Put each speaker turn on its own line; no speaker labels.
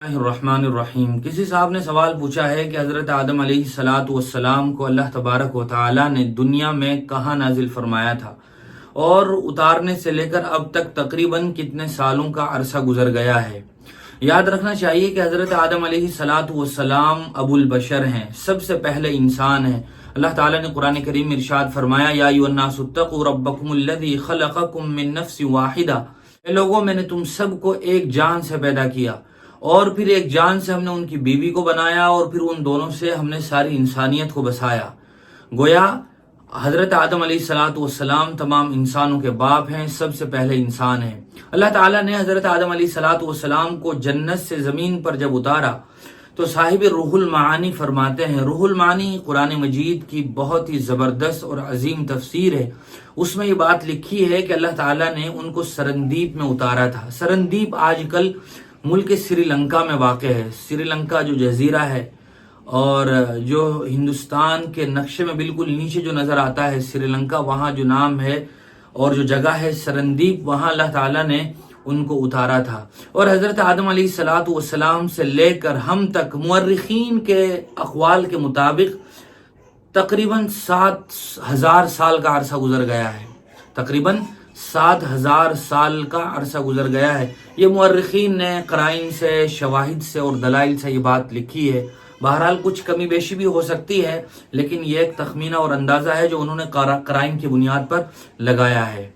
الرحمن الرحیم۔ کسی صاحب نے سوال پوچھا ہے کہ حضرت آدم علیہ السلام کو اللہ تبارک و تعالی نے دنیا میں کہاں نازل فرمایا تھا اور اتارنے سے لے کر اب تک تقریباً کتنے سالوں کا عرصہ گزر گیا ہے۔ یاد رکھنا چاہیے کہ حضرت آدم علیہ السلام ابو البشر ہیں، سب سے پہلے انسان ہیں۔ اللہ تعالیٰ نے قرآن کریم میں ارشاد فرمایا یا ایھا الناس اتقوا ربکم الذی خلقکم من نفس واحدہ، اے لوگوں میں نے تم سب کو ایک جان سے پیدا کیا اور پھر ایک جان سے ہم نے ان کی بیوی کو بنایا اور پھر ان دونوں سے ہم نے ساری انسانیت کو بسایا۔ گویا حضرت آدم علیہ السلام تمام انسانوں کے باپ ہیں، سب سے پہلے انسان ہیں۔ اللہ تعالیٰ نے حضرت آدم علیہ السلام کو جنت سے زمین پر جب اتارا تو صاحب روح المعانی فرماتے ہیں، روح المعانی قرآن مجید کی بہت ہی زبردست اور عظیم تفسیر ہے۔ اس میں یہ بات لکھی ہے کہ اللہ تعالیٰ نے ان کو سرندیپ میں اتارا تھا۔ سرندیپ آج کل ملک سری لنکا میں واقع ہے۔ سری لنکا جو جزیرہ ہے اور جو ہندوستان کے نقشے میں بالکل نیچے جو نظر آتا ہے سری لنکا، وہاں جو نام ہے اور جو جگہ ہے سرندیپ، وہاں اللہ تعالیٰ نے ان کو اتارا تھا۔ اور حضرت آدم علیہ السلام سے لے کر ہم تک مورخین کے اقوال کے مطابق تقریباً 7,000 سال کا عرصہ گزر گیا ہے۔ تقریباً 7,000 سال کا عرصہ گزر گیا ہے۔ یہ مورخین نے قرائن سے، شواہد سے اور دلائل سے یہ بات لکھی ہے۔ بہرحال کچھ کمی بیشی بھی ہو سکتی ہے، لیکن یہ ایک تخمینہ اور اندازہ ہے جو انہوں نے قرائن کی بنیاد پر لگایا ہے۔